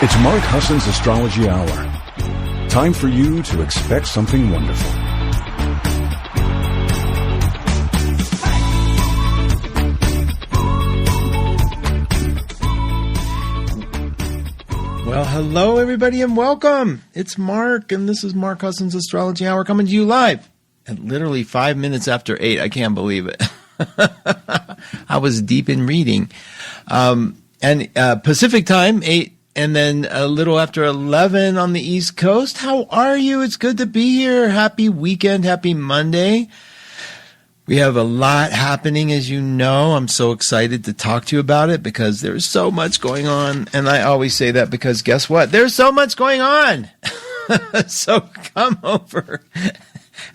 It's Mark Husson's Astrology Hour. Time for you to expect something wonderful. Well, hello, everybody, and welcome. It's Mark, and this is Mark Husson's Astrology Hour coming to you live at literally 5 minutes after 8. I can't believe it. I was deep in reading. And Pacific time, 8, and then a little after 11 on the East Coast. How are you? It's good to be here. Happy weekend. Happy Monday. We have a lot happening, as you know. I'm so excited to talk to you about it because there's so much going on. And I always say that because guess what? There's so much going on. So come over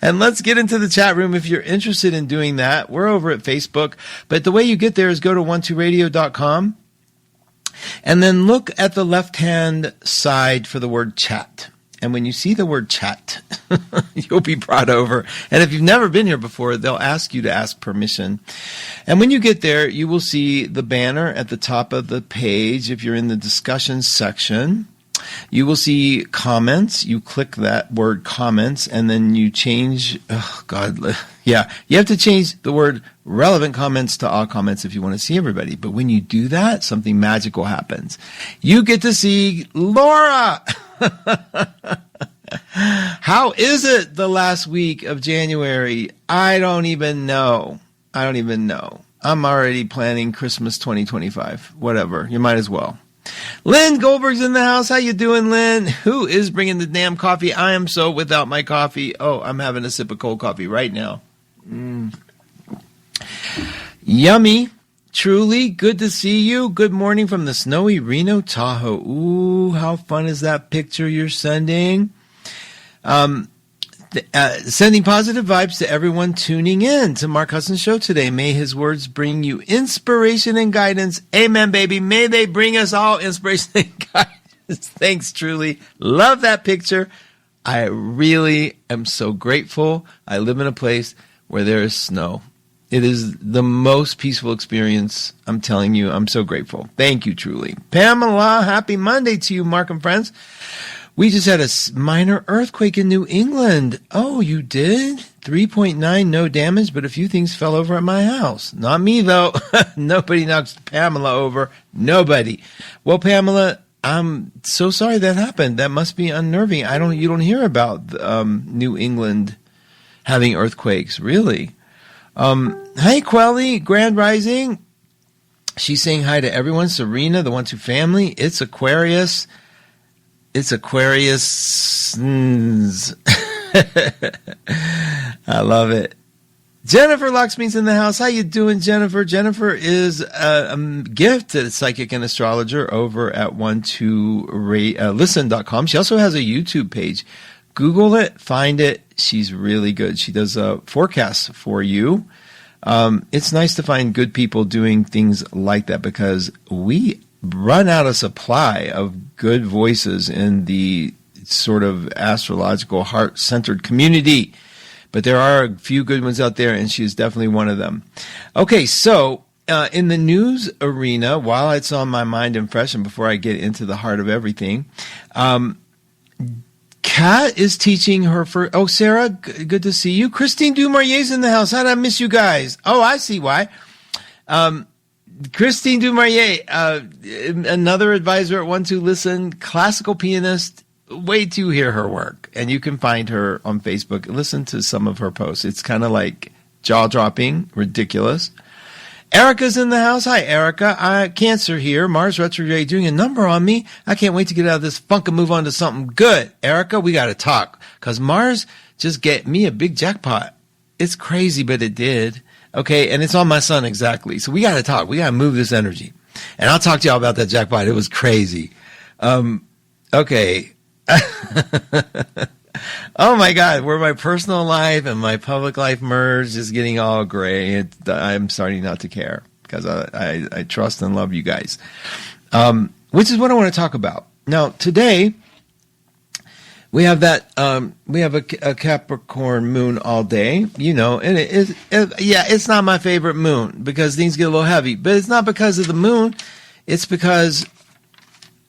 and let's get into the chat room if you're interested in doing that. We're over at Facebook. But the way you get there is go to 12radio.com. And then look at the left-hand side for the word chat. And when you see the word chat, you'll be brought over. And if you've never been here before, they'll ask you to ask permission. And when you get there, you will see the banner at the top of the page. If you're in the discussion section, you will see comments. You click that word comments, and then you change, you have to change the word relevant comments to all comments if you want to see everybody. But when you do that, something magical happens. You get to see Laura. How is it the last week of January? I don't even know. I'm already planning Christmas 2025. Whatever. You might as well. Lynn Goldberg's in the house. How you doing, Lynn? Who is bringing the damn coffee? I am so without my coffee. Oh, I'm having a sip of cold coffee right now. Yummy. Truly, good to see you. Good morning from the snowy Reno, Tahoe. Ooh, how fun is that picture you're sending? Sending positive vibes to everyone tuning in to Mark Husson's show today. May his words bring you inspiration and guidance. Amen, baby. May they bring us all inspiration and guidance. Thanks, Truly. Love that picture. I really am so grateful. I live in a place where there is snow. It is the most peaceful experience. I'm telling you, I'm so grateful. Thank you, Truly. Pamela, happy Monday to you, Mark and friends. We just had a minor earthquake in New England. Oh, you did? 3.9, no damage, but a few things fell over at my house. Not me, though. Nobody knocks Pamela over. Nobody. Well, Pamela, I'm so sorry that happened. That must be unnerving. You don't hear about New England having earthquakes, really. Hi, Quelly, Grand Rising. She's saying hi to everyone. Serena, the 1-2 family. It's Aquarius. I love it. Jennifer Locksmith's in the house. How you doing, Jennifer? Jennifer is a gifted psychic and astrologer over at 12listen.com. She also has a YouTube page. Google it, find it. She's really good. She does forecasts for you. It's nice to find good people doing things like that because we run out of supply of good voices in the sort of astrological heart-centered community. But there are a few good ones out there, and she's definitely one of them. Okay, so in the news arena, while it's on my mind and fresh, and before I get into the heart of everything, Kat is teaching her for... Oh, Sarah, good to see you. Christine Dumarier's in the house. How did I miss you guys? Oh, I see why. Christine Dumarier, another advisor at 1-2 Listen, classical pianist. Wait to hear her work. And you can find her on Facebook. Listen to some of her posts. It's kind of like jaw-dropping, ridiculous. Erica's in the house. Hi, Erica. Cancer here. Mars retrograde doing a number on me. I can't wait to get out of this funk and move on to something good. Erica, we got to talk because Mars just get me a big jackpot. It's crazy, but it did. Okay, and it's on my sun exactly. So we got to talk. We got to move this energy. And I'll talk to y'all about that jackpot. It was crazy. Okay. Oh my God, where my personal life and my public life merge is getting all gray. I'm starting not to care because I trust and love you guys, which is what I want to talk about. Now, today, we have a Capricorn moon all day, you know, and it's not my favorite moon because things get a little heavy, but it's not because of the moon. It's because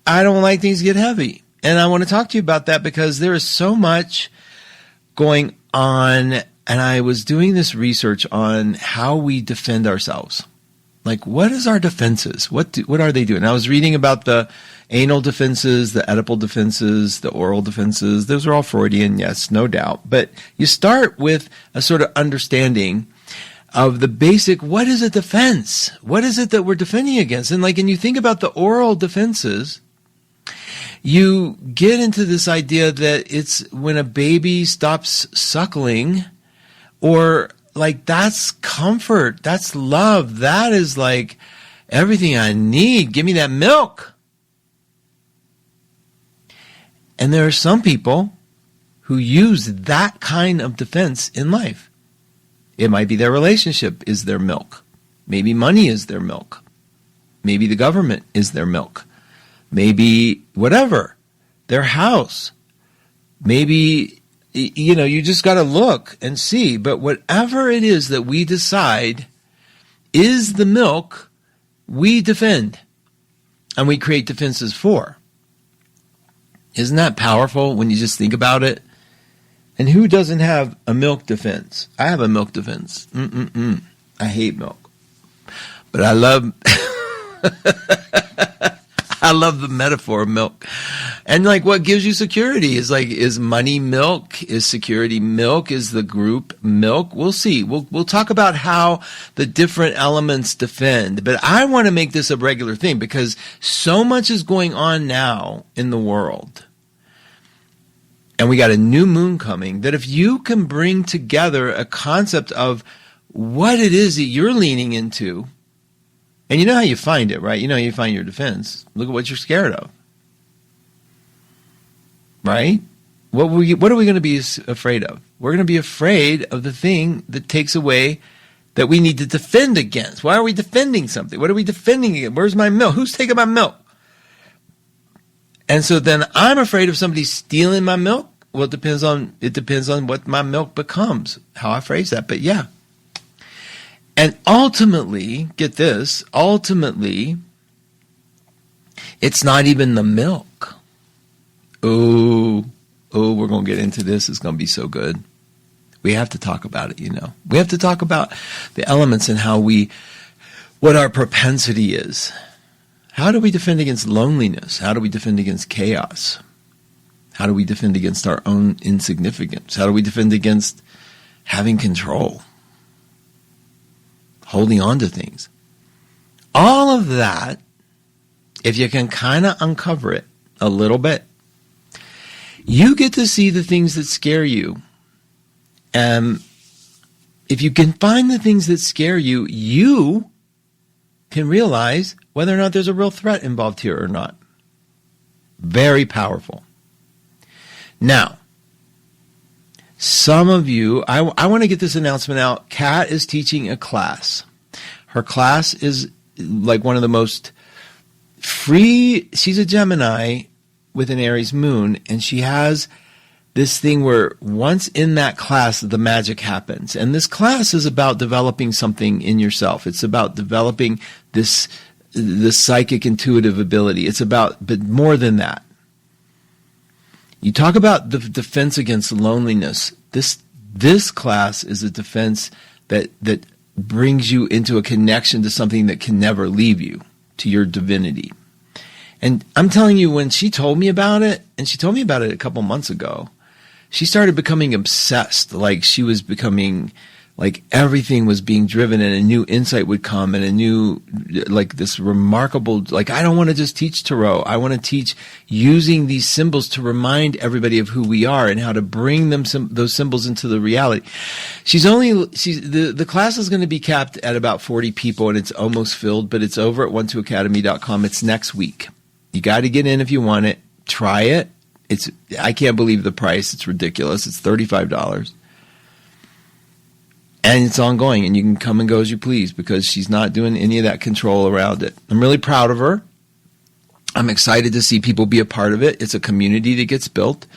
I don't like things get heavy. And I want to talk to you about that because there is so much going on. And I was doing this research on how we defend ourselves. Like, what is our defenses? What are they doing? I was reading about the anal defenses, the Oedipal defenses, the oral defenses. Those are all Freudian, yes, no doubt. But you start with a sort of understanding of the basic, what is a defense? What is it that we're defending against? And you think about the oral defenses, you get into this idea that it's when a baby stops suckling, or that's comfort, that's love, that is everything I need. Give me that milk. And there are some people who use that kind of defense in life. It might be their relationship is their milk. Maybe money is their milk. Maybe the government is their milk. Maybe whatever, their house. Maybe, you just got to look and see. But whatever it is that we decide is the milk, we defend. And we create defenses for. Isn't that powerful when you just think about it? And who doesn't have a milk defense? I have a milk defense. I hate milk. But I love I love the metaphor of milk. And what gives you security is money milk? Is security milk? Is the group milk? We'll see. We'll talk about how the different elements defend. But I want to make this a regular thing because so much is going on now in the world. And we got a new moon coming, that if you can bring together a concept of what it is that you're leaning into, and you know how you find it, right? You know how you find your defense. Look at what you're scared of. Right? What are we going to be afraid of? We're going to be afraid of the thing that takes away that we need to defend against. Why are we defending something? What are we defending against? Where's my milk? Who's taking my milk? And so then I'm afraid of somebody stealing my milk. Well, it depends on what my milk becomes, how I phrase that. But yeah. And ultimately, get this, it's not even the milk. Oh, we're going to get into this. It's going to be so good. We have to talk about it, We have to talk about the elements and what our propensity is. How do we defend against loneliness? How do we defend against chaos? How do we defend against our own insignificance? How do we defend against having control? Holding on to things. All of that, if you can kind of uncover it a little bit, you get to see the things that scare you. If you can find the things that scare you, you can realize whether or not there's a real threat involved here or not. Very powerful. Now, some of you, I want to get this announcement out. Kat is teaching a class. Her class is one of the most free. She's a Gemini with an Aries moon, and she has this thing where once in that class, the magic happens. And this class is about developing something in yourself. It's about developing the psychic intuitive ability. It's about, but more than that. You talk about the defense against loneliness. This class is a defense that brings you into a connection to something that can never leave you, to your divinity. And I'm telling you, when she told me about it, and she told me about it a couple months ago, she started becoming obsessed. She was becoming, everything was being driven, and a new insight would come, and a new, this remarkable, I don't want to just teach tarot. I want to teach using these symbols to remind everybody of who we are and how to bring those symbols into the reality. The class is going to be capped at about 40 people, and it's almost filled, but it's over at 12academy.com. It's next week. You got to get in if you want it. Try it. I can't believe the price. It's ridiculous. It's $35. And it's ongoing, and you can come and go as you please because she's not doing any of that control around it. I'm really proud of her. I'm excited to see people be a part of it. It's a community that gets built,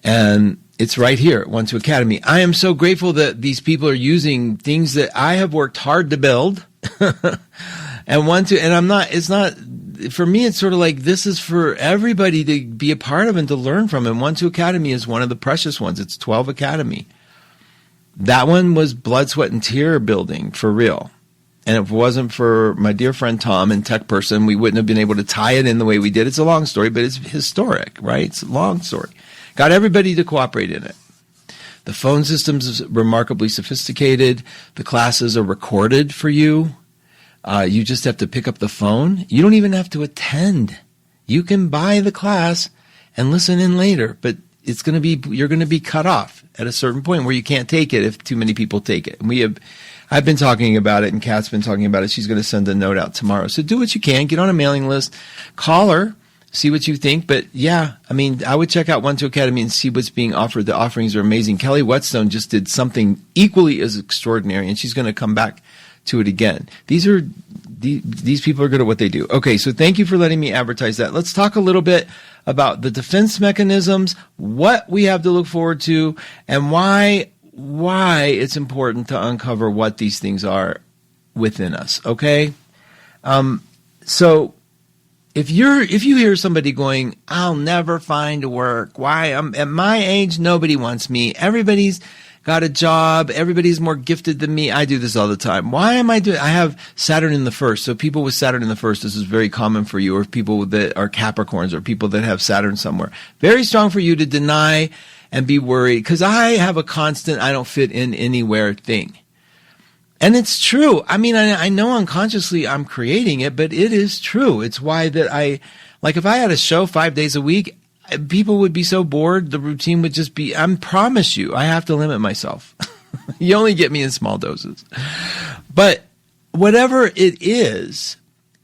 and it's right here at 12 Academy. I am so grateful that these people are using things that I have worked hard to build. And I'm not, for me, it's sort of like this is for everybody to be a part of and to learn from. And 1-2 Academy is one of the precious ones. It's 12 Academy. That one was blood, sweat, and tear building for real. And if it wasn't for my dear friend Tom and Tech Person, we wouldn't have been able to tie it in the way we did. It's a long story, but it's historic, right? It's a long story. Got everybody to cooperate in it. The phone system is remarkably sophisticated. The classes are recorded for you. You just have to pick up the phone. You don't even have to attend. You can buy the class and listen in later, but you're going to be cut off at a certain point where you can't take it if too many people take it. And I've been talking about it, and Kat's been talking about it. She's going to send a note out tomorrow. So do what you can. Get on a mailing list. Call her. See what you think. But yeah, I mean, I would check out 1-2 Academy and see what's being offered. The offerings are amazing. Kelly Whetstone just did something equally as extraordinary, and she's going to come back to it again. These people are good at what they do. Okay, so thank you for letting me advertise that. Let's talk a little bit about the defense mechanisms, what we have to look forward to, and why it's important to uncover what these things are within us. Okay, so if you hear somebody going, "I'll never find work. Why? At my age, nobody wants me. Everybody's got a job. Everybody's more gifted than me." I do this all the time. Why am I doing? I have Saturn in the first. So people with Saturn in the first, this is very common for you, or people that are Capricorns, or people that have Saturn somewhere. Very strong for you to deny and be worried, because I have a constant I don't fit in anywhere thing. And it's true. I mean, I know unconsciously I'm creating it, but it is true. It's why that if I had a show 5 days a week, people would be so bored. The routine would just be, I promise you, I have to limit myself. You only get me in small doses. But whatever it is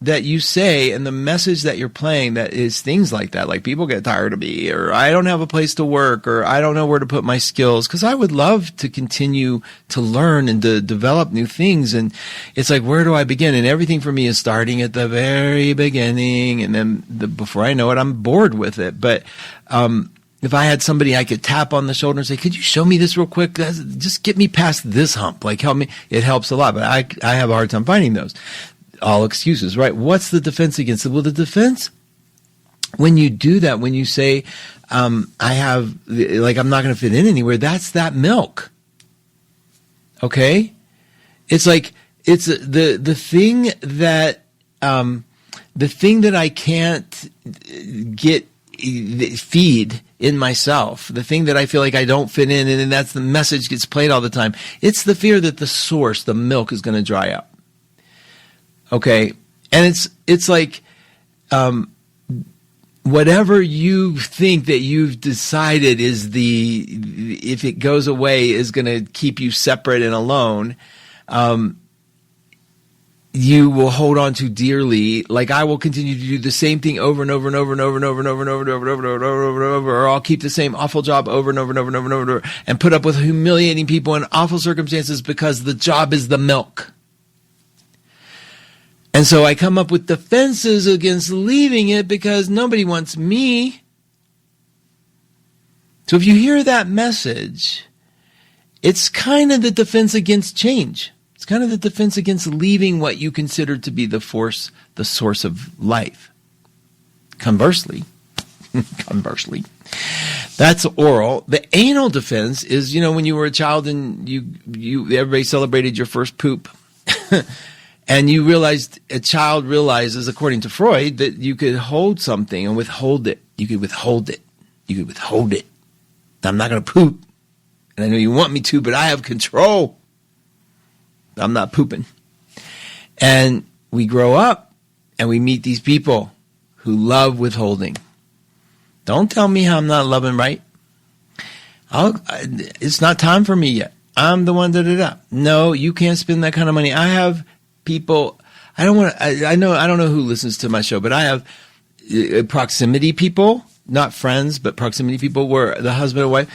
that you say and the message that you're playing that is things like that, like people get tired of me, or I don't have a place to work, or I don't know where to put my skills, because I would love to continue to learn and to develop new things. And it's like, where do I begin? And everything for me is starting at the very beginning, and then before I know it, I'm bored with it. But if I had somebody I could tap on the shoulder and say, "Could you show me this real quick? Just get me past this hump. Like, help me." It helps a lot, but I have a hard time finding those. All excuses, right? What's the defense against it? Well, the defense, when you do that, when you say, I'm not going to fit in anywhere, that's that milk. Okay? It's like, it's the thing that I can't feed in myself, the thing that I feel like I don't fit in, and that's the message gets played all the time. It's the fear that the source, the milk, is going to dry up. Okay, and it's like whatever you think that you've decided is if it goes away, is going to keep you separate and alone, you will hold on to dearly. Like, I will continue to do the same thing over and over and over and over and over and over and over and over and over and over and over, or I'll keep the same awful job over and over and over and over and over and put up with humiliating people in awful circumstances because the job is the milk. And so I come up with defenses against leaving it because nobody wants me. So if you hear that message, it's kind of the defense against change. It's kind of the defense against leaving what you consider to be the source of life. Conversely, that's oral. The anal defense is, when you were a child and everybody celebrated your first poop. And a child realizes, according to Freud, that you could hold something and withhold it. You could withhold it. I'm not going to poop. And I know you want me to, but I have control. I'm not pooping. And we grow up and we meet these people who love withholding. Don't tell me how I'm not loving right. It's not time for me yet. I'm the one da-da-da. No, you can't spend that kind of money. I have people, I don't know who listens to my show, but I have proximity people, not friends, but proximity people where the husband and wife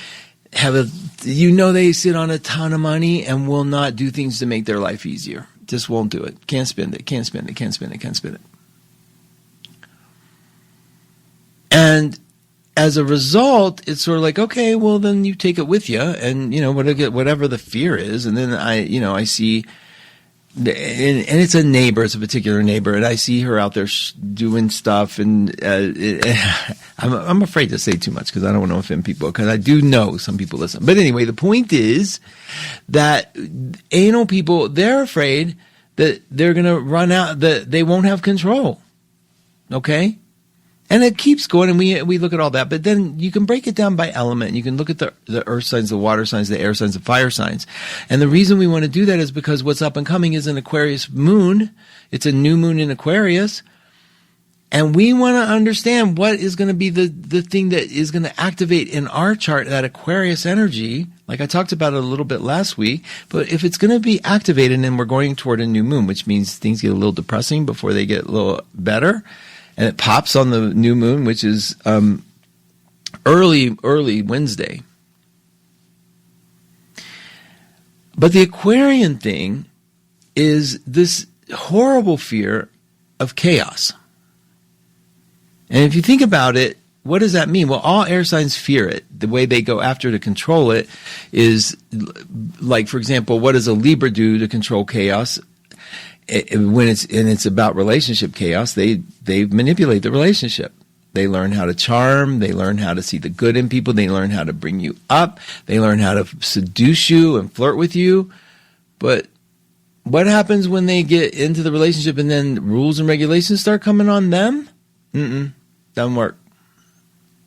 they sit on a ton of money and will not do things to make their life easier. Just won't do it. Can't spend it. And as a result, it's sort of like, okay, well, then you take it with you, and whatever the fear is, and then I see and it's a neighbor, it's a particular neighbor, and I see her out there doing stuff, and I'm afraid to say too much because I don't want to offend people, because I do know some people listen. But anyway, the point is that anal people, they're afraid that they're going to run out, that they won't have control. Okay? And it keeps going, and we look at all that, but then you can break it down by element. You can look at the earth signs, the water signs, the air signs, the fire signs. And the reason we want to do that is because what's up and coming is an Aquarius moon. It's a new moon in Aquarius. And we want to understand what is going to be the thing that is going to activate in our chart that Aquarius energy, like I talked about it a little bit last week. But if it's going to be activated and we're going toward a new moon, which means things get a little depressing before they get a little better, and it pops on the new moon, which is early Wednesday. But the Aquarian thing is this horrible fear of chaos. And if you think about it, what does that mean? Well, all air signs fear it. The way they go after to control it is, like, for example, what does a Libra do to control chaos? When it's about relationship chaos, they manipulate the relationship. They learn how to charm. They learn how to see the good in people. They learn how to bring you up. They learn how to seduce you and flirt with you. But what happens when they get into the relationship and then rules and regulations start coming on them? Doesn't work.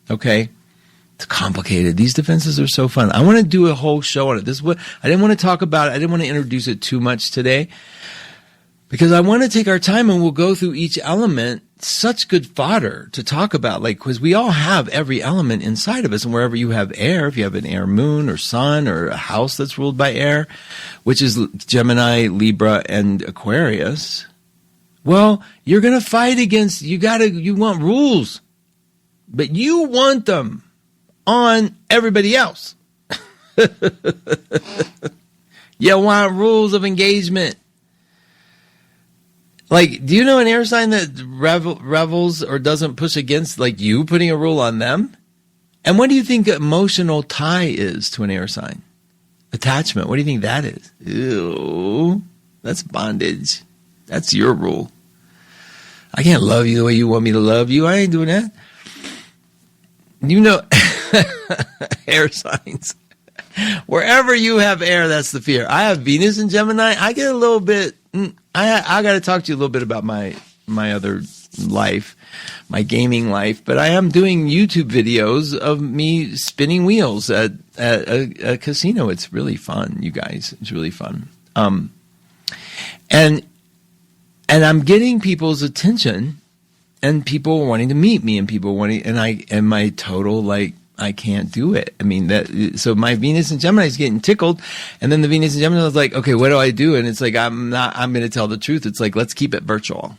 Okay? It's complicated. These defenses are so fun. I want to do a whole show on it. This is what I didn't want to talk about it. I didn't want to introduce it too much today, because I want to take our time and we'll go through each element. Such good fodder to talk about, like, because we all have every element inside of us, and wherever you have air, if you have an air moon or sun or a house that's ruled by air, which is Gemini, Libra, and Aquarius, well, you're going to fight against, you want rules, but you want them on everybody else. You want rules of engagement. Like, do you know an air sign that revels or doesn't push against, like, you putting a rule on them? And what do you think emotional tie is to an air sign? Attachment. What do you think that is? Ew. That's bondage. That's your rule. I can't love you the way you want me to love you. I ain't doing that. You know, air signs. Wherever you have air, that's the fear. I have Venus in Gemini. I get a little bit... I got to talk to you a little bit about my other life, my gaming life, but I am doing YouTube videos of me spinning wheels at a casino. It's really fun, you guys. It's really fun. And I'm getting people's attention, and people wanting to meet me, and people wanting, and my total, like, I can't do it. I mean, so my Venus and Gemini is getting tickled, and then the Venus and Gemini is like, okay, what do I do? And it's like, I'm going to tell the truth. It's like, let's keep it virtual.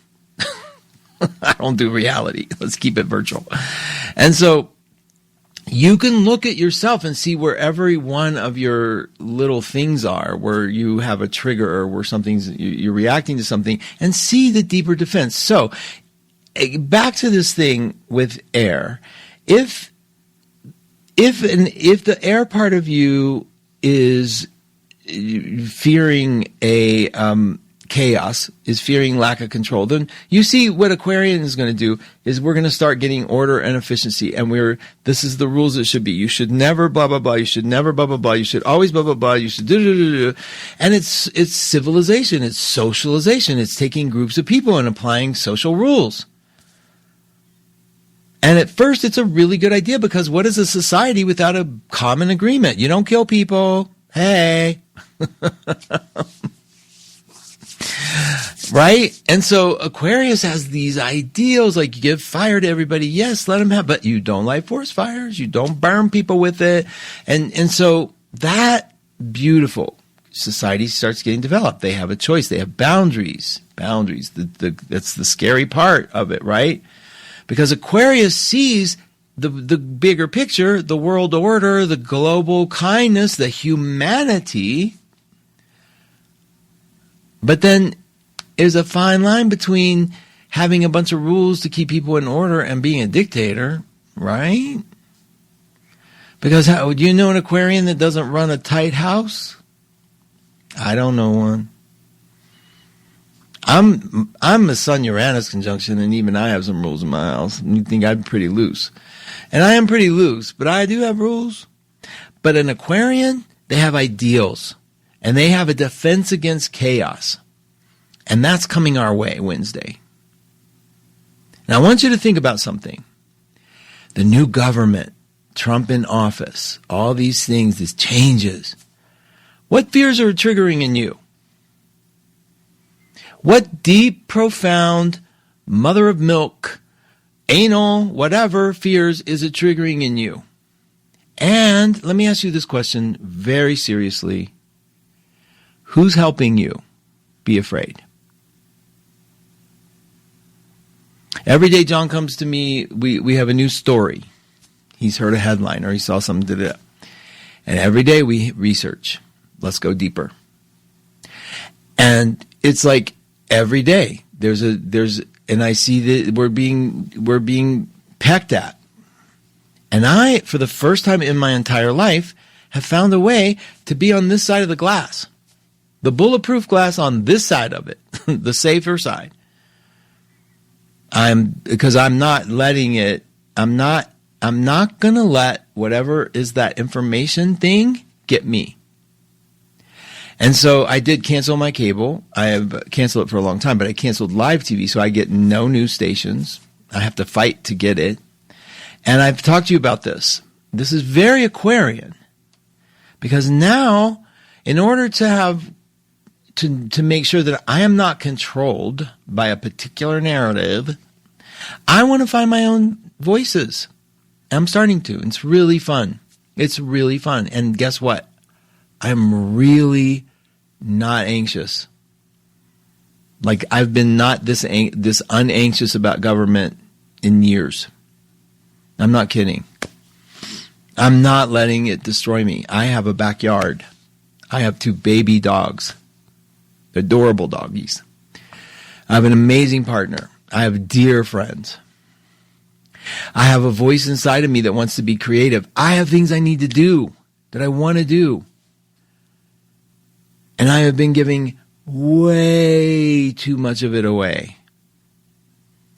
I don't do reality. Let's keep it virtual. And so you can look at yourself and see where every one of your little things are, where you have a trigger or where you're reacting to something, and see the deeper defense. So back to this thing with air. If the air part of you is fearing a chaos, is fearing lack of control, then you see what Aquarian is going to do is we're going to start getting order and efficiency, and this is the rules it should be. You should never blah blah blah. You should never blah blah blah. You should always blah blah blah. You should do. And it's civilization. It's socialization. It's taking groups of people and applying social rules. And at first, it's a really good idea, because what is a society without a common agreement? You don't kill people. Hey. Right? And so Aquarius has these ideals, like you give fire to everybody. Yes, let them have, but you don't light forest fires. You don't burn people with it. And so that beautiful society starts getting developed. They have a choice. They have boundaries. Boundaries. That's the scary part of it, right? Because Aquarius sees the bigger picture, the world order, the global kindness, the humanity. But then there's a fine line between having a bunch of rules to keep people in order and being a dictator, right? Because do you know an Aquarian that doesn't run a tight house? I don't know one. I'm a Sun-Uranus conjunction, and even I have some rules in my house. You think I'm pretty loose. And I am pretty loose, but I do have rules. But an Aquarian, they have ideals. And they have a defense against chaos. And that's coming our way Wednesday. Now, I want you to think about something. The new government, Trump in office, all these things, these changes. What fears are triggering in you? What deep, profound, mother of milk, anal, whatever fears is it triggering in you? And let me ask you this question very seriously. Who's helping you be afraid? Every day John comes to me, we have a new story. He's heard a headline or he saw something. And every day we research. Let's go deeper. And it's like every day and I see that we're being pecked at. And I, for the first time in my entire life, have found a way to be on this side of the glass. The bulletproof glass on this side of it, the safer side. Because I'm not letting it, I'm not going to let whatever is that information thing get me. And so I did cancel my cable. I have canceled it for a long time, but I canceled live TV, so I get no news stations. I have to fight to get it. And I've talked to you about this. This is very Aquarian. Because now, in order to have to make sure that I am not controlled by a particular narrative, I want to find my own voices. I'm starting to. It's really fun. It's really fun. And guess what? I'm really not anxious. Like I've been not this unanxious about government in years. I'm not kidding. I'm not letting it destroy me. I have a backyard. I have 2 baby dogs. Adorable doggies. I have an amazing partner. I have dear friends. I have a voice inside of me that wants to be creative. I have things I need to do that I want to do. And I have been giving way too much of it away.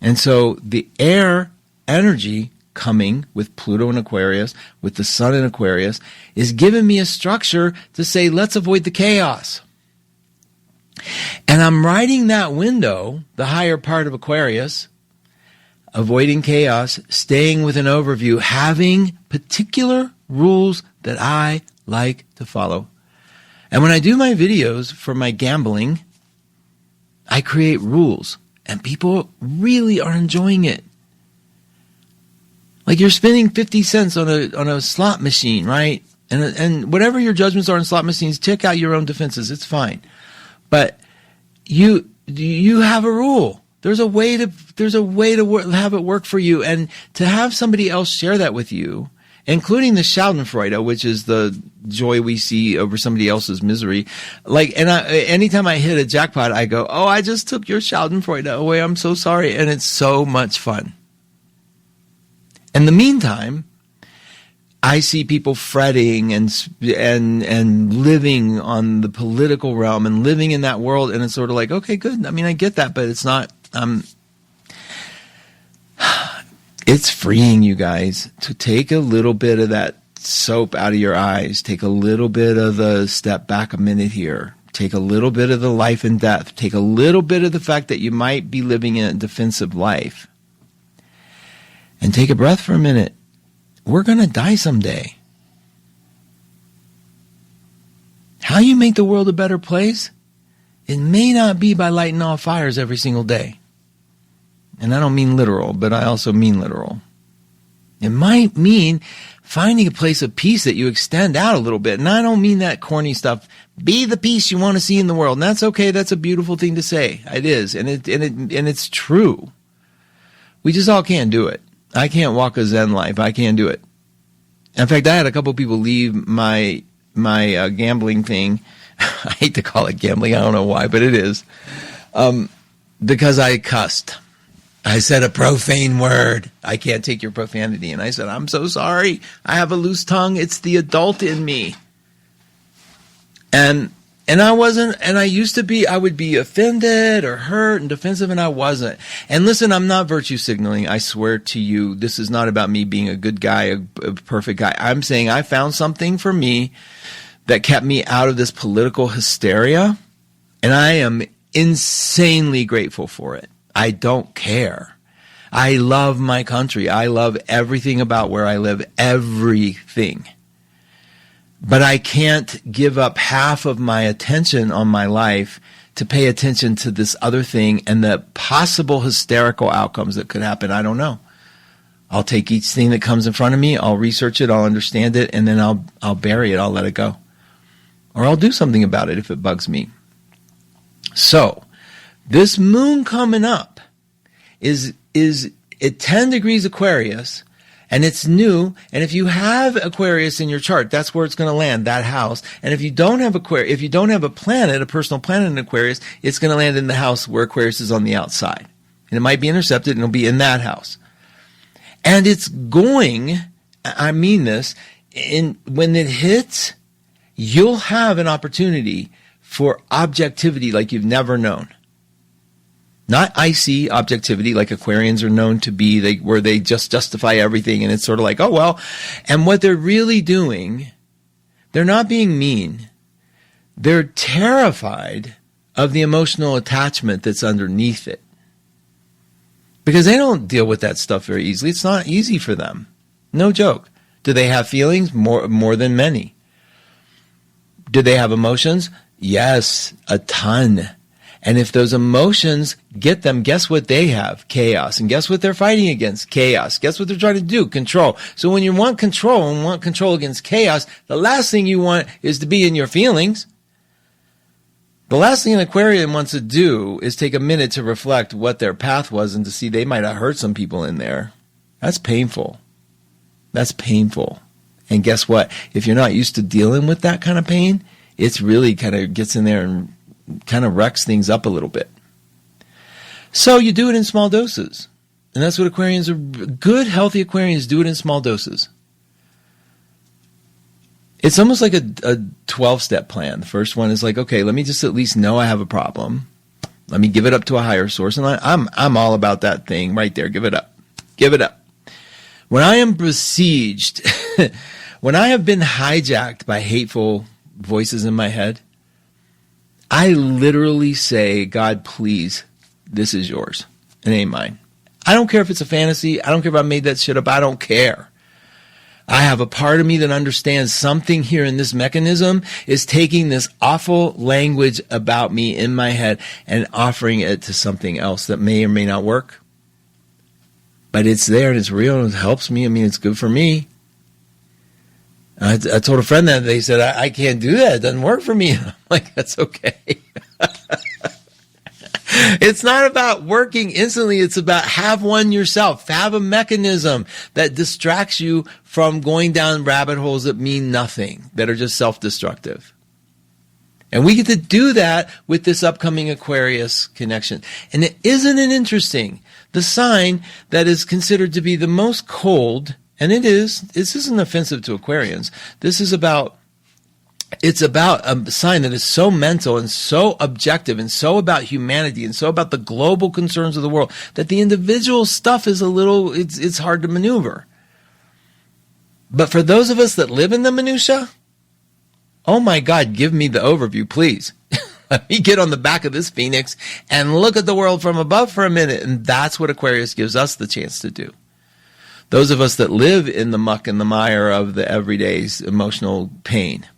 And so the air energy coming with Pluto in Aquarius, with the sun in Aquarius, is giving me a structure to say, let's avoid the chaos. And I'm riding that window, the higher part of Aquarius, avoiding chaos, staying with an overview, having particular rules that I like to follow. And when I do my videos for my gambling, I create rules, and people really are enjoying it. Like you're spending 50 cents on a slot machine, right? And whatever your judgments are in slot machines, check out your own defenses. It's fine. But you have a rule. There's a way to have it work for you, and to have somebody else share that with you, including the Schadenfreude, which is the joy we see over somebody else's misery. Anytime I hit a jackpot, I go, "Oh, I just took your Schadenfreude away. I'm so sorry," and it's so much fun. In the meantime, I see people fretting and living on the political realm and living in that world, and it's sort of like, okay, good. I mean, I get that, but it's not. It's freeing, you guys, to take a little bit of that soap out of your eyes. Take a little bit of the step back a minute here. Take a little bit of the life and death. Take a little bit of the fact that you might be living in a defensive life. And take a breath for a minute. We're going to die someday. How you make the world a better place? It may not be by lighting off fires every single day. And I don't mean literal, but I also mean literal. It might mean finding a place of peace that you extend out a little bit. And I don't mean that corny stuff. Be the peace you want to see in the world. And that's okay. That's a beautiful thing to say. It is. And it's true. We just all can't do it. I can't walk a Zen life. I can't do it. In fact, I had a couple people leave my gambling thing. I hate to call it gambling. I don't know why, but it is. Because I cussed. I said a profane word. I can't take your profanity. And I said, I'm so sorry. I have a loose tongue. It's the adult in me. And And I wasn't, and I used to be, I would be offended or hurt and defensive, and I wasn't. And listen, I'm not virtue signaling. I swear to you, this is not about me being a good guy, a perfect guy. I'm saying I found something for me that kept me out of this political hysteria, and I am insanely grateful for it. I don't care. I love my country. I love everything about where I live, everything. But I can't give up half of my attention on my life to pay attention to this other thing and the possible hysterical outcomes that could happen. I don't know. I'll take each thing that comes in front of me, I'll research it, I'll understand it, and then I'll bury it, I'll let it go. Or I'll do something about it if it bugs me. So, this moon coming up is at 10 degrees Aquarius, and it's new, and if you have Aquarius in your chart, that's where it's going to land, that house. And if you don't have Aquarius, if you don't have a planet, a personal planet in Aquarius, it's going to land in the house where Aquarius is on the outside. And it might be intercepted, and it'll be in that house. And it's going, I mean this, when it hits, you'll have an opportunity for objectivity like you've never known. Not icy objectivity like Aquarians are known to be, where they just justify everything and it's sort of like, oh, well. And what they're really doing, they're not being mean. They're terrified of the emotional attachment that's underneath it. Because they don't deal with that stuff very easily. It's not easy for them. No joke. Do they have feelings? More than many. Do they have emotions? Yes, a ton. And if those emotions get them, guess what they have? Chaos. And guess what they're fighting against? Chaos. Guess what they're trying to do? Control. So when you want control and want control against chaos, the last thing you want is to be in your feelings. The last thing an Aquarian wants to do is take a minute to reflect what their path was and to see they might have hurt some people in there. That's painful. That's painful. And guess what? If you're not used to dealing with that kind of pain, it's really kind of gets in there and kind of wrecks things up a little bit. So you do it in small doses. And that's what Aquarians are, good, healthy Aquarians do it in small doses. It's almost like a 12-step plan. The first one is like, okay, let me just at least know I have a problem. Let me give it up to a higher source. And I'm all about that thing right there. Give it up. Give it up. When I am besieged, when I have been hijacked by hateful voices in my head, I literally say, God, please, this is yours. It ain't mine. I don't care if it's a fantasy. I don't care if I made that shit up. I don't care. I have a part of me that understands something here in this mechanism is taking this awful language about me in my head and offering it to something else that may or may not work. But it's there and it's real and it helps me. I mean, it's good for me. I told a friend that they said, I can't do that. It doesn't work for me. I'm like, that's okay. It's not about working instantly. It's about have one yourself. Have a mechanism that distracts you from going down rabbit holes that mean nothing, that are just self-destructive. And we get to do that with this upcoming Aquarius connection. And isn't it interesting? The sign that is considered to be the most cold, and this isn't offensive to Aquarians. It's about a sign that is so mental and so objective and so about humanity and so about the global concerns of the world that the individual stuff is it's hard to maneuver. But for those of us that live in the minutia, oh my God, give me the overview, please. Let me get on the back of this phoenix and look at the world from above for a minute. And that's what Aquarius gives us the chance to do. Those of us that live in the muck and the mire of the everyday's emotional pain,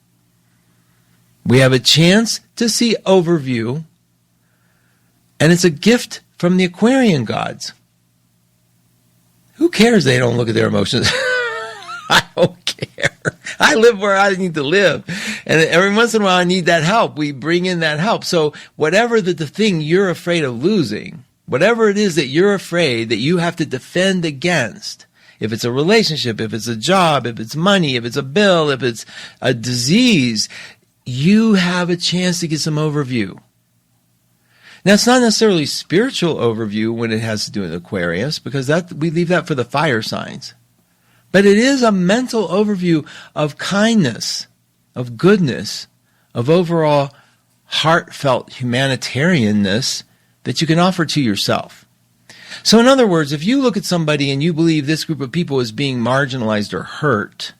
we have a chance to see overview, and it's a gift from the Aquarian gods. Who cares they don't look at their emotions? I don't care. I live where I need to live. And every once in a while I need that help. We bring in that help. So whatever the thing you're afraid of losing, whatever it is that you're afraid that you have to defend against, if it's a relationship, if it's a job, if it's money, if it's a bill, if it's a disease, you have a chance to get some overview. Now, it's not necessarily spiritual overview when it has to do with Aquarius, because we leave that for the fire signs. But it is a mental overview of kindness, of goodness, of overall heartfelt humanitarianness that you can offer to yourself. So in other words, if you look at somebody and you believe this group of people is being marginalized or hurt,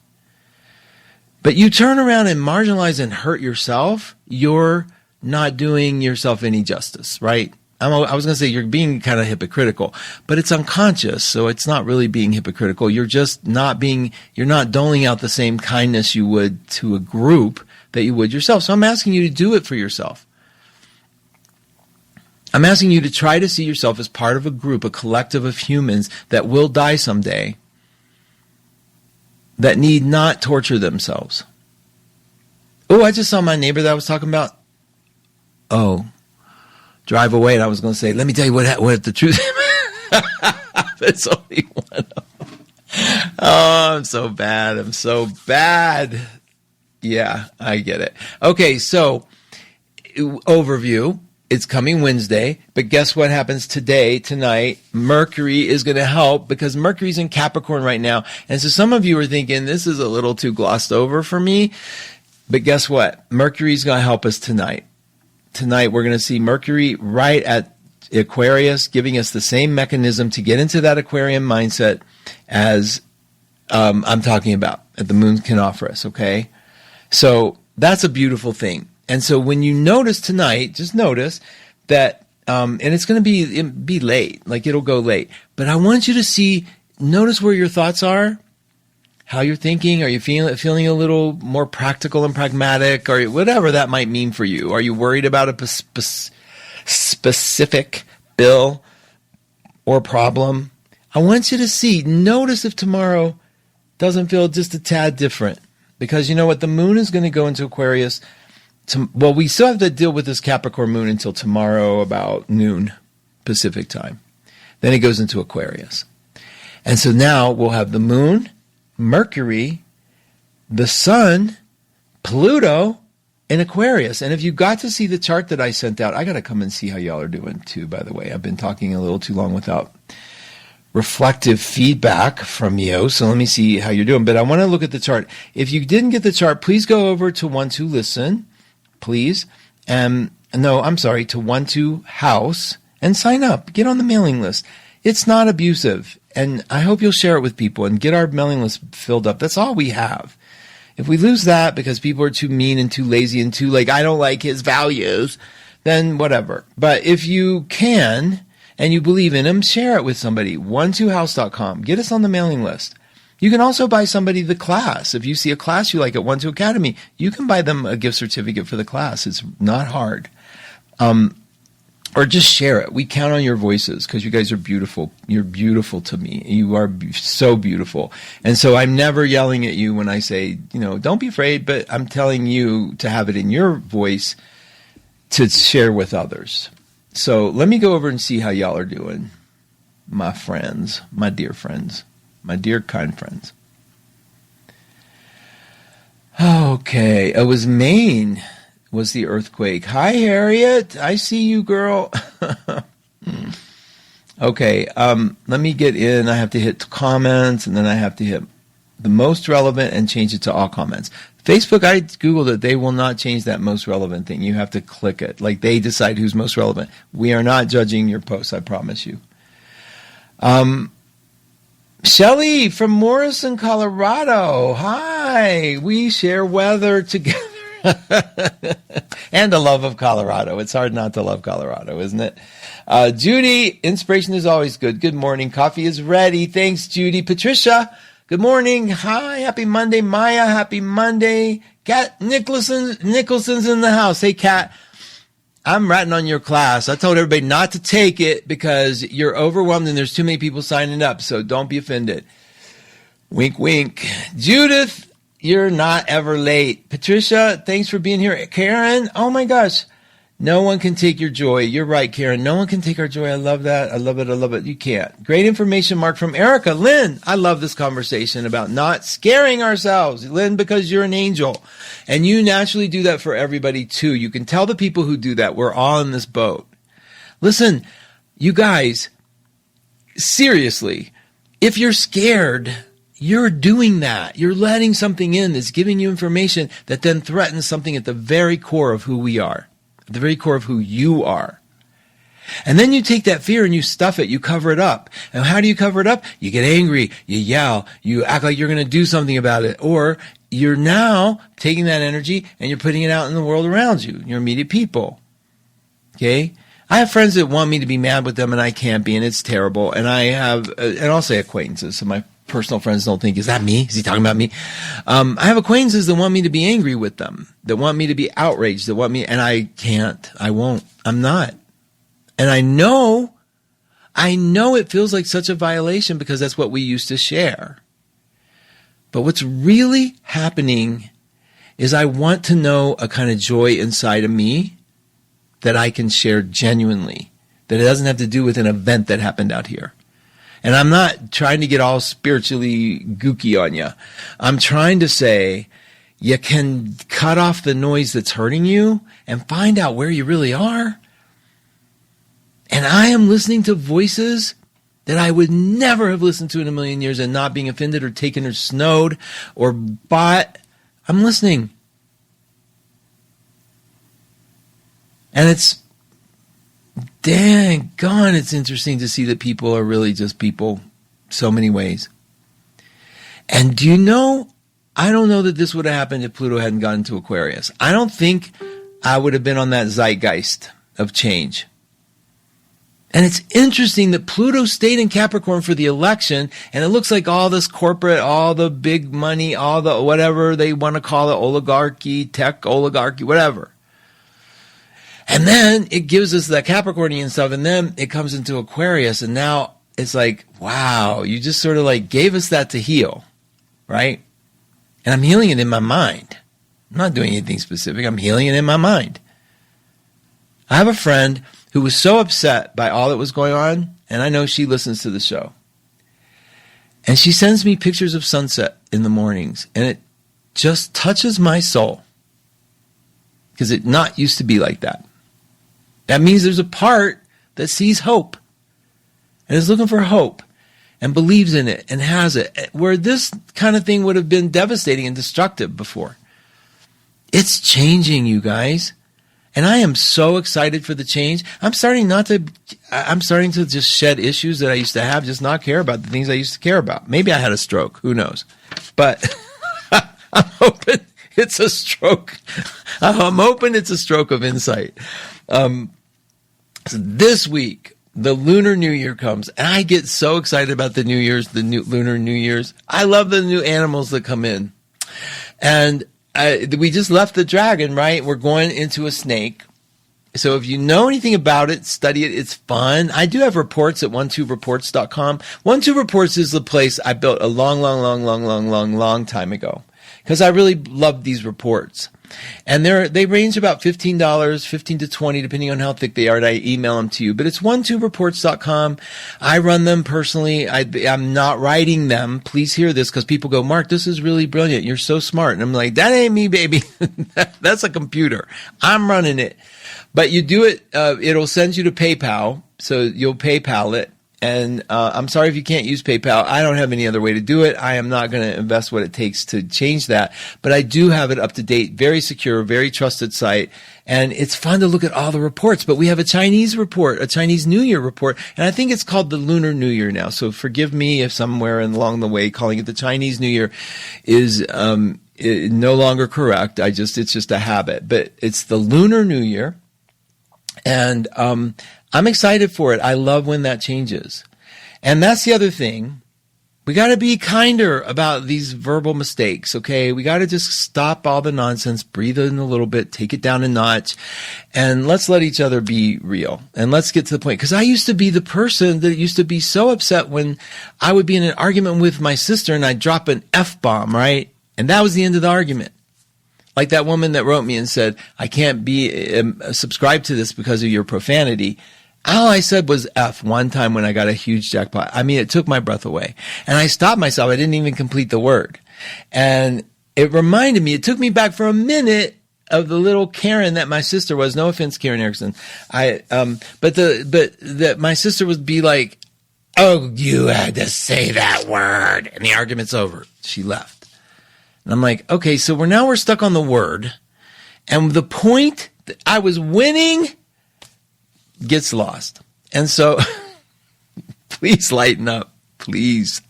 but you turn around and marginalize and hurt yourself, you're not doing yourself any justice, right? I was going to say you're being kind of hypocritical, but it's unconscious, so it's not really being hypocritical. You're just you're not doling out the same kindness you would to a group that you would yourself. So I'm asking you to do it for yourself. I'm asking you to try to see yourself as part of a group, a collective of humans that will die someday, that need not torture themselves. Oh, I just saw my neighbor that I was talking about. Oh, drive away. And I was going to say, let me tell you what the truth is. It's only one of them. Oh, I'm so bad. I'm so bad. Yeah, I get it. Okay, so overview. It's coming Wednesday, but guess what happens tonight? Mercury is going to help because Mercury's in Capricorn right now. And so some of you are thinking, this is a little too glossed over for me. But guess what? Mercury's going to help us tonight. Tonight, we're going to see Mercury right at Aquarius, giving us the same mechanism to get into that Aquarian mindset as I'm talking about, that the moon can offer us, okay? So that's a beautiful thing. And so when you notice tonight, just notice that, and it's going to be late, like it'll go late. But I want you to notice where your thoughts are, how you're thinking. Are you feeling a little more practical and pragmatic, or whatever that might mean for you? Are you worried about a specific bill or problem? I want you to notice if tomorrow doesn't feel just a tad different. Because you know what? The moon is going to go into Aquarius. Well, we still have to deal with this Capricorn moon until tomorrow about noon Pacific time. Then it goes into Aquarius. And so now we'll have the moon, Mercury, the sun, Pluto, and Aquarius. And if you got to see the chart that I sent out, I got to come and see how y'all are doing too, by the way. I've been talking a little too long without reflective feedback from you. So let me see how you're doing. But I want to look at the chart. If you didn't get the chart, please go over to 12 Listen. Please. To 12 House and sign up. Get on the mailing list. It's not abusive. And I hope you'll share it with people and get our mailing list filled up. That's all we have. If we lose that because people are too mean and too lazy and too I don't like his values, then whatever. But if you can and you believe in him, share it with somebody. 12house.com. Get us on the mailing list. You can also buy somebody the class. If you see a class you like at 12 Academy, you can buy them a gift certificate for the class. It's not hard. Or just share it. We count on your voices because you guys are beautiful. You're beautiful to me. You are so beautiful. And so I'm never yelling at you when I say, don't be afraid, but I'm telling you to have it in your voice to share with others. So let me go over and see how y'all are doing, my friends, my dear friends. My dear kind friends. Okay, it was Maine was the earthquake. Hi, Harriet. I see you, girl. Okay, let me get in. I have to hit comments, and then I have to hit the most relevant and change it to all comments. Facebook, I Googled it. They will not change that most relevant thing. You have to click it. They decide who's most relevant. We are not judging your posts, I promise you. Shelley from Morrison, Colorado. Hi. We share weather together. And a love of Colorado. It's hard not to love Colorado, isn't it? Judy, inspiration is always good. Good morning. Coffee is ready. Thanks, Judy. Patricia, good morning. Hi. Happy Monday. Maya, happy Monday. Kat Nicholson's in the house. Hey, Kat. I'm ratting on your class. I told everybody not to take it because you're overwhelmed and there's too many people signing up, so don't be offended. Wink, wink. Judith, you're not ever late. Patricia, thanks for being here. Karen, oh my gosh. No one can take your joy. You're right, Karen. No one can take our joy. I love that. I love it. I love it. You can't. Great information, Mark, from Erica. Lynn, I love this conversation about not scaring ourselves. Lynn, because you're an angel. And you naturally do that for everybody, too. You can tell the people who do that we're all in this boat. Listen, you guys, seriously, if you're scared, you're doing that. You're letting something in that's giving you information that then threatens something at the very core of who we are. at the very core of who you are. And then you take that fear and you stuff it, you cover it up. And how do you cover it up? You get angry, you yell, you act like you're going to do something about it. Or you're now taking that energy and you're putting it out in the world around you, your immediate people. Okay? I have friends that want me to be mad with them and I can't be, and it's terrible. And I have, and I'll say acquaintances, so my personal friends don't think, is that me? Is he talking about me? I have acquaintances that want me to be angry with them, that want me to be outraged, that want me, and I can't, I won't, I'm not. And I know it feels like such a violation because that's what we used to share. But what's really happening is I want to know a kind of joy inside of me that I can share genuinely, that it doesn't have to do with an event that happened out here. And I'm not trying to get all spiritually gooky on you. I'm trying to say you can cut off the noise that's hurting you and find out where you really are. And I am listening to voices that I would never have listened to in a million years and not being offended or taken or snowed or bought. I'm listening. And it's, dang gone, it's interesting to see that people are really just people so many ways. And do you know, I don't know that this would have happened if Pluto hadn't gone into Aquarius. I don't think I would have been on that zeitgeist of change. And it's interesting that Pluto stayed in Capricorn for the election, and it looks like all this corporate, all the big money, all the whatever they want to call it, oligarchy, tech oligarchy, whatever. And then it gives us that Capricornian stuff, and then it comes into Aquarius, and now it's like, wow, you just sort of like gave us that to heal, right? And I'm healing it in my mind. I'm not doing anything specific. I'm healing it in my mind. I have a friend who was so upset by all that was going on, and I know she listens to the show. And she sends me pictures of sunset in the mornings, and it just touches my soul because it not used to be like that. That means there's a part that sees hope and is looking for hope and believes in it and has it, where this kind of thing would have been devastating and destructive before. It's changing, you guys. And I am so excited for the change. I'm starting to just shed issues that I used to have, just not care about the things I used to care about. Maybe I had a stroke. Who knows? But I'm hoping it's a stroke. I'm hoping it's a stroke of insight. So this week, the Lunar New Year comes, and I get so excited about the New Year's, the new Lunar New Year's. I love the new animals that come in. And we just left the dragon, right? We're going into a snake. So if you know anything about it, study it. It's fun. I do have reports at 12reports.com. 12 Reports is the place I built a long time ago because I really love these reports. And they range about $15, $15 to $20, depending on how thick they are, and I email them to you. But it's 12reports.com. I run them personally. I'm not writing them. Please hear this, because people go, Mark, this is really brilliant. You're so smart. And I'm like, that ain't me, baby. That's a computer. I'm running it. But you do it, it'll send you to PayPal, so you'll PayPal it. And I'm sorry if you can't use PayPal. I don't have any other way to do it. I am not going to invest what it takes to change that. But I do have it up to date, very secure, very trusted site. And it's fun to look at all the reports. But we have a Chinese report, a Chinese New Year report. And I think it's called the Lunar New Year now. So forgive me if somewhere along the way calling it the Chinese New Year is no longer correct. It's just a habit. But it's the Lunar New Year. And I'm excited for it. I love when that changes. And that's the other thing. We got to be kinder about these verbal mistakes, okay? We got to just stop all the nonsense, breathe in a little bit, take it down a notch, and let's let each other be real. And let's get to the point. Because I used to be the person that used to be so upset when I would be in an argument with my sister and I'd drop an F-bomb, right? And that was the end of the argument. Like that woman that wrote me and said, I can't be subscribed to this because of your profanity. All I said was F one time when I got a huge jackpot. I mean, it took my breath away. And I stopped myself. I didn't even complete the word. And it reminded me, it took me back for a minute of the little Karen that my sister was. No offense, Karen Erickson. But my sister would be like, oh, you had to say that word. And the argument's over. She left. And I'm like, okay, so we're stuck on the word. And the point I was winning gets lost. And so please lighten up. Please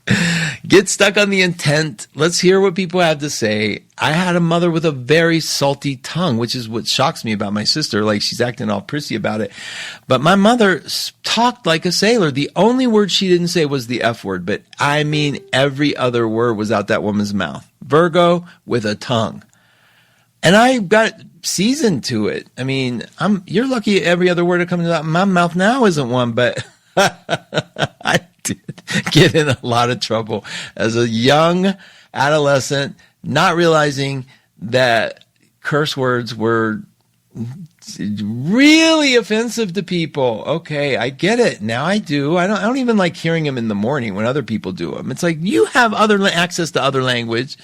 get stuck on the intent. Let's hear what people have to say. I had a mother with a very salty tongue, which is what shocks me about my sister. Like, she's acting all prissy about it. But my mother talked like a sailor. The only word she didn't say was the F word. But I mean, every other word was out that woman's mouth. Virgo with a tongue. And I got seasoned to it. I mean, you're lucky every other word that comes out of my mouth now isn't one, but I did get in a lot of trouble as a young adolescent, not realizing that curse words were really offensive to people. Okay, I get it. Now I do. I don't even like hearing them in the morning when other people do them. It's like, you have access to other language.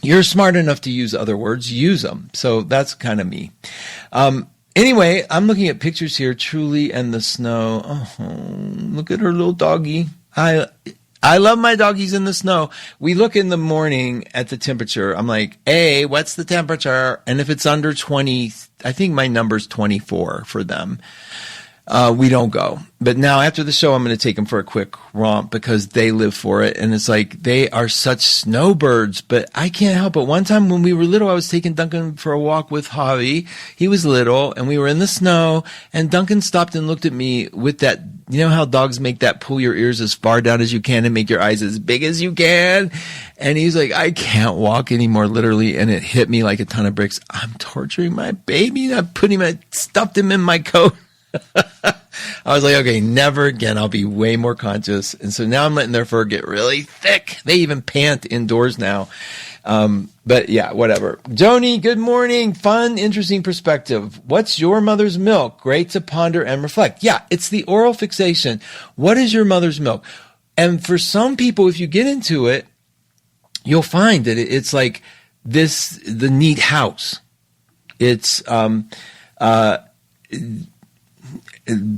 You're smart enough to use other words. Use them. So that's kind of me. Anyway, I'm looking at pictures here. Truly and the snow. Oh, look at her little doggy. I love my doggies in the snow. We look in the morning at the temperature. I'm like, hey, what's the temperature? And if it's under 20, I think my number's 24 for them. We don't go. But now after the show, I'm going to take them for a quick romp because they live for it. And it's like, they are such snowbirds, but I can't help it. One time when we were little, I was taking Duncan for a walk with Javi. He was little and we were in the snow, and Duncan stopped and looked at me with that, you know how dogs make that pull your ears as far down as you can and make your eyes as big as you can? And he's like, I can't walk anymore, literally. And it hit me like a ton of bricks. I'm torturing my baby. I stuffed him in my coat. I was like, okay, never again. I'll be way more conscious. And so now I'm letting their fur get really thick. They even pant indoors now. But yeah, whatever. Joni, good morning. Fun, interesting perspective. What's your mother's milk? Great to ponder and reflect. Yeah, it's the oral fixation. What is your mother's milk? And for some people, if you get into it, you'll find that it's like the neat house. It's,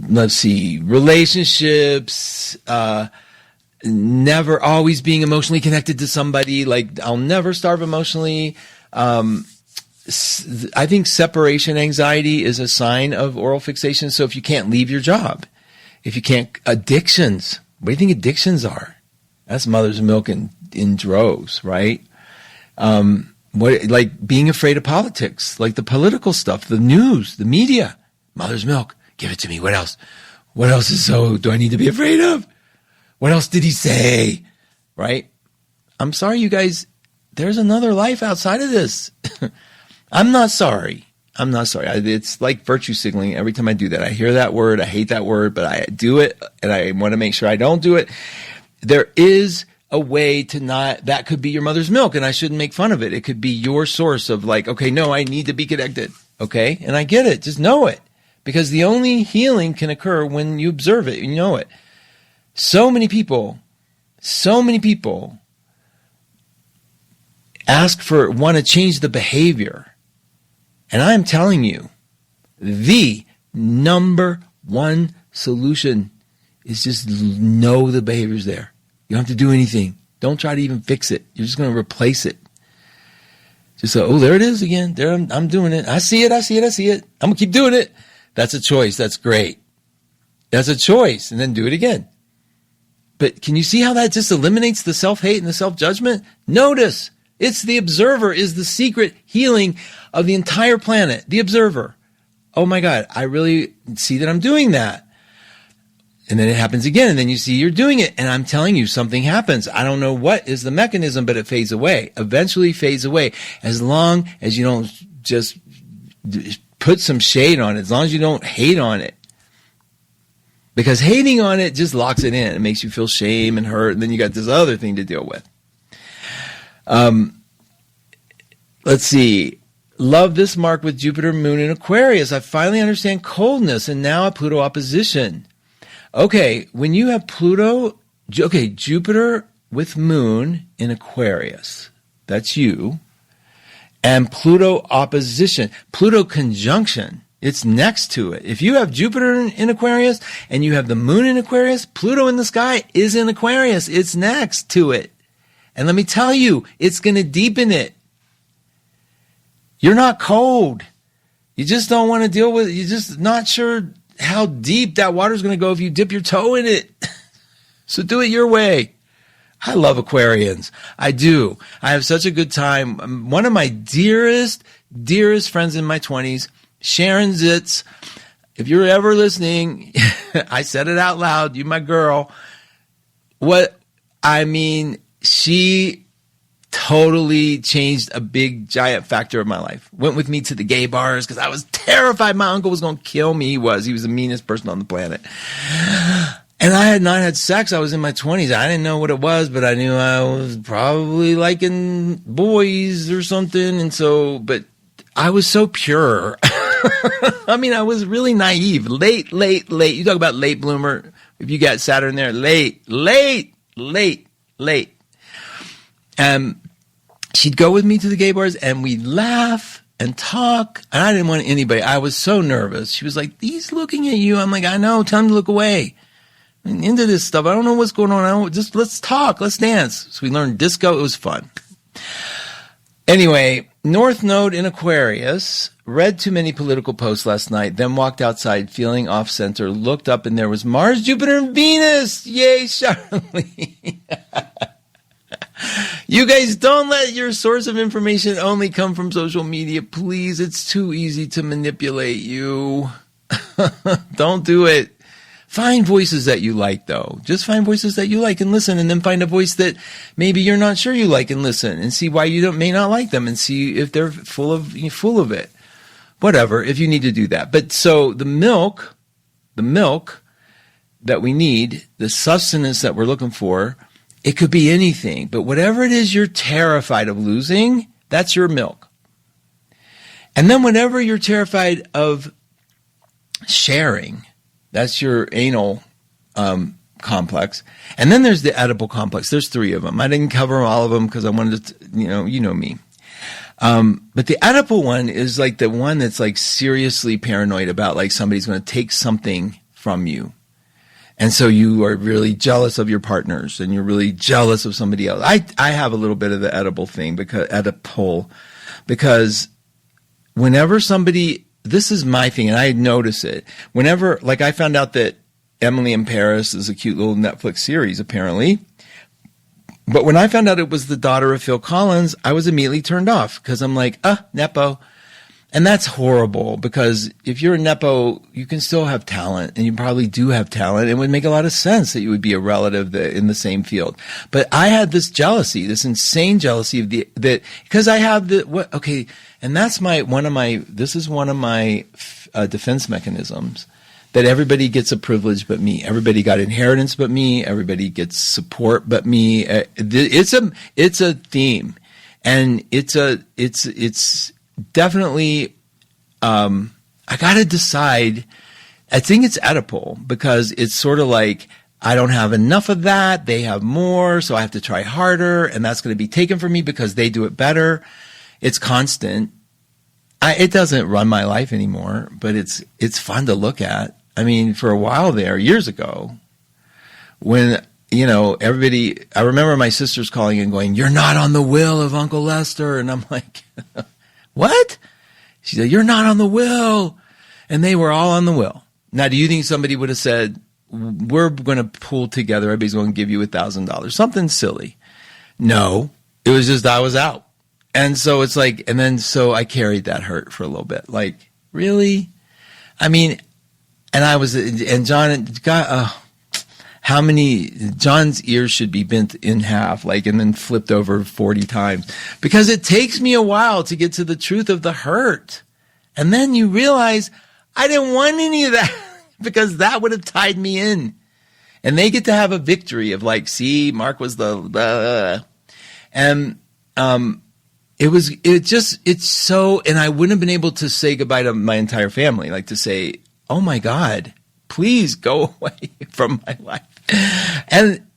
let's see, relationships, never always being emotionally connected to somebody. Like, I'll never starve emotionally. I think separation anxiety is a sign of oral fixation. So if you can't leave your job, if you can't, addictions, what do you think addictions are? That's mother's milk in droves, right? Like being afraid of politics, like the political stuff, the news, the media, mother's milk. Give it to me. What else? What else do I need to be afraid of? What else did he say? Right? I'm sorry, you guys. There's another life outside of this. I'm not sorry. It's like virtue signaling. Every time I do that, I hear that word. I hate that word, but I do it, and I want to make sure I don't do it. There is a way to not, that could be your mother's milk, and I shouldn't make fun of it. It could be your source of like, okay, no, I need to be connected. Okay? And I get it. Just know it. Because the only healing can occur when you observe it, you know it. So many people want to change the behavior. And I'm telling you, the number one solution is just know the behavior's there. You don't have to do anything. Don't try to even fix it. You're just going to replace it. Just so, oh, there it is again. There, I'm doing it. I see it. I'm going to keep doing it. That's a choice. That's great. That's a choice. And then do it again. But can you see how that just eliminates the self-hate and the self-judgment? Notice, it's the observer is the secret healing of the entire planet. The observer. Oh my God, I really see that I'm doing that. And then it happens again. And then you see you're doing it. And I'm telling you, something happens. I don't know what is the mechanism, but it fades away. Eventually fades away. As long as you don't just put some shade on it, as long as you don't hate on it. Because hating on it just locks it in. It makes you feel shame and hurt, and then you got this other thing to deal with. Let's see. Love this mark with Jupiter, Moon, and Aquarius. I finally understand coldness, and now a Pluto opposition. Okay, when you have Jupiter with Moon in Aquarius, that's you. And Pluto opposition, Pluto conjunction, it's next to it. If you have Jupiter in Aquarius and you have the moon in Aquarius, Pluto in the sky is in Aquarius. It's next to it. And let me tell you, it's going to deepen it. You're not cold. You just don't want to deal with it. You're just not sure how deep that water's going to go if you dip your toe in it. So do it your way. I love Aquarians. I do. I have such a good time. One of my dearest friends in my 20s, Sharon Zitz. If you're ever listening, I said it out loud. You my girl. She totally changed a big, giant factor of my life. Went with me to the gay bars because I was terrified my uncle was going to kill me. He was the meanest person on the planet. And I had not had sex. I was in my 20s. I didn't know what it was, but I knew I was probably liking boys or something. And so, but I was so pure. I mean, I was really naive. Late. You talk about late bloomer. If you got Saturn there, late. She'd go with me to the gay bars and we'd laugh and talk. And I didn't want anybody. I was so nervous. She was like, he's looking at you. I'm like, I know. Tell him to look away. I'm into this stuff. I don't know what's going on. Let's talk. Let's dance. So we learned disco. It was fun. Anyway, North Node in Aquarius. Read too many political posts last night, then walked outside feeling off center, looked up and there was Mars, Jupiter, and Venus. Yay, Charlie. You guys don't let your source of information only come from social media, please. It's too easy to manipulate you. Don't do it. Find voices that you like, though. Just find voices that you like and listen, and then find a voice that maybe you're not sure you like and listen, and see why you may not like them, and see if they're full of it. Whatever, if you need to do that. But so the milk that we need, the sustenance that we're looking for, it could be anything. But whatever it is you're terrified of losing, that's your milk. And then whatever you're terrified of sharing, that's your anal complex. And then there's the edible complex. There's 3 of them. I didn't cover all of them because I wanted to, you know me. But the edible one is like the one that's like seriously paranoid about like somebody's going to take something from you. And so you are really jealous of your partners and you're really jealous of somebody else. I have a little bit of the edible thing because whenever somebody, this is my thing and I notice it. Whenever, like I found out that Emily in Paris is a cute little Netflix series apparently. But when I found out it was the daughter of Phil Collins, I was immediately turned off because I'm like, Nepo. And that's horrible because if you're a Nepo, you can still have talent and you probably do have talent. It would make a lot of sense that you would be a relative in the same field. But I had this jealousy, this insane jealousy of because I have and that's one of my defense mechanisms. That everybody gets a privilege but me. Everybody got inheritance but me. Everybody gets support but me. It's a theme, and it's definitely. I got to decide. I think it's Oedipal because it's sort of like I don't have enough of that. They have more, so I have to try harder, and that's going to be taken from me because they do it better. It's constant. It doesn't run my life anymore, but it's fun to look at. I mean, for a while there, years ago, when, everybody, I remember my sisters calling and going, "You're not on the will of Uncle Lester." And I'm like, what? She said, "You're not on the will." And they were all on the will. Now, do you think somebody would have said, "We're going to pool together. Everybody's going to give you $1,000. Something silly. No, it was just, I was out. And so it's like, so I carried that hurt for a little bit. Like, really? I mean, and John, John's ears should be bent in half, and then flipped over 40 times because it takes me a while to get to the truth of the hurt. And then you realize I didn't want any of that because that would have tied me in. And they get to have a victory of see, Mark was and it's so, and I wouldn't have been able to say goodbye to my entire family, to say, "Oh my God, please go away from my life."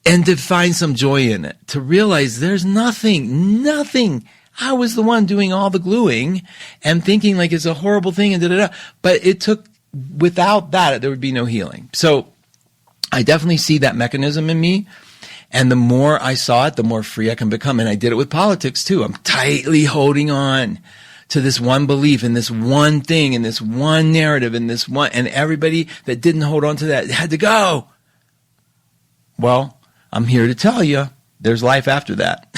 And to find some joy in it, to realize there's nothing. I was the one doing all the gluing and thinking it's a horrible thing and da-da-da. But it took, without that, there would be no healing. So I definitely see that mechanism in me. And the more I saw it, the more free I can become. And I did it with politics too. I'm tightly holding on to this one belief in this one thing, in this one narrative, in this one, and everybody that didn't hold on to that had to go. Well, I'm here to tell you, there's life after that.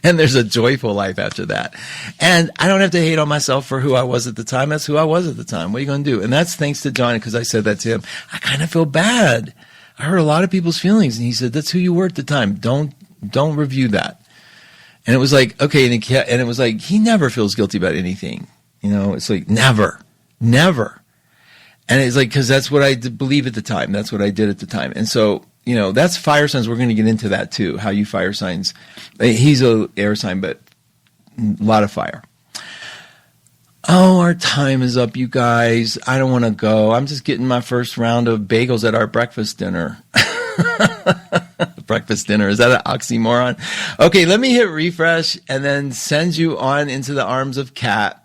And there's a joyful life after that. And I don't have to hate on myself for who I was at the time. That's who I was at the time. What are you going to do? And that's thanks to John, because I said that to him. I kind of feel bad. I hurt a lot of people's feelings. And he said, that's who you were at the time. Don't review that. And it was like, okay. And it was like, he never feels guilty about anything. You know, it's like, never. And it's like, because that's what I believe at the time. That's what I did at the time. And so, you know, that's fire signs. We're going to get into that too, how you fire signs. He's a air sign, but a lot of fire. Oh, our time is up, you guys. I don't want to go. I'm just getting my first round of bagels at our breakfast dinner. Breakfast dinner. Is that an oxymoron? Okay, let me hit refresh and then send you on into the arms of Kat.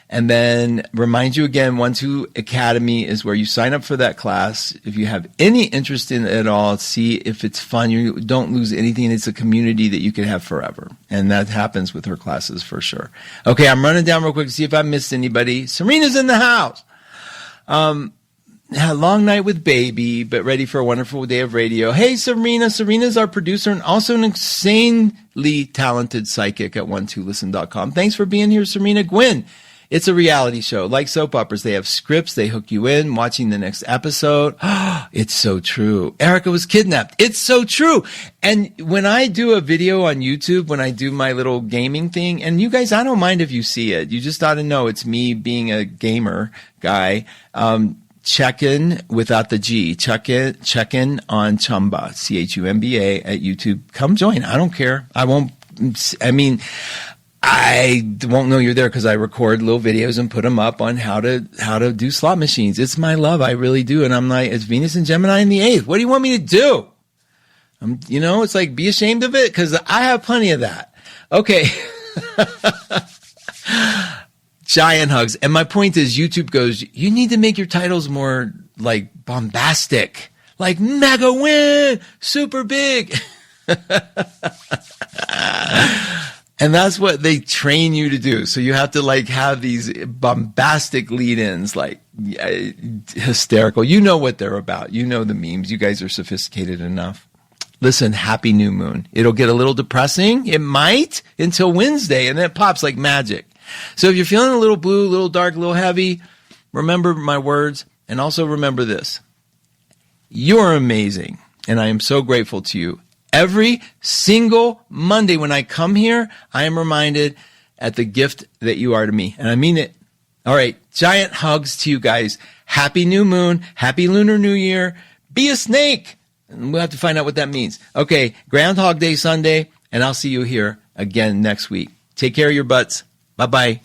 And then remind you again, 1-2 Academy is where you sign up for that class. If you have any interest in it at all, see if it's fun. You don't lose anything. It's a community that you can have forever. And that happens with her classes for sure. Okay, I'm running down real quick to see if I missed anybody. Serena's in the house. Had a long night with baby, but ready for a wonderful day of radio. Hey, Serena. Serena's our producer and also an insanely talented psychic at 12listen.com. Thanks for being here, Serena. Gwen. It's a reality show. Like soap operas, they have scripts. They hook you in, watching the next episode. It's so true. Erica was kidnapped. It's so true. And when I do a video on YouTube, when I do my little gaming thing, and you guys, I don't mind if you see it. You just ought to know it's me being a gamer guy. Check in without the G. Check in on Chumba, CHUMBA at YouTube. Come join. I don't care. I won't know you're there because I record little videos and put them up on how to do slot machines. It's my love. I really do. And I'm like, it's Venus and Gemini in the 8th. What do you want me to do? It's like, be ashamed of it because I have plenty of that. Okay. Giant hugs. And my point is YouTube goes, you need to make your titles more like bombastic, like mega win, super big. And that's what they train you to do. So you have to like have these bombastic lead-ins, like hysterical. You know what they're about. You know the memes. You guys are sophisticated enough. Listen, happy new moon. It'll get a little depressing. It might until Wednesday, and then it pops like magic. So if you're feeling a little blue, a little dark, a little heavy, remember my words. And also remember this. You're amazing. And I am so grateful to you. Every single Monday when I come here, I am reminded at the gift that you are to me. And I mean it. All right. Giant hugs to you guys. Happy new moon. Happy Lunar New Year. Be a snake. And we'll have to find out what that means. Okay. Groundhog Day Sunday. And I'll see you here again next week. Take care of your butts. Bye-bye.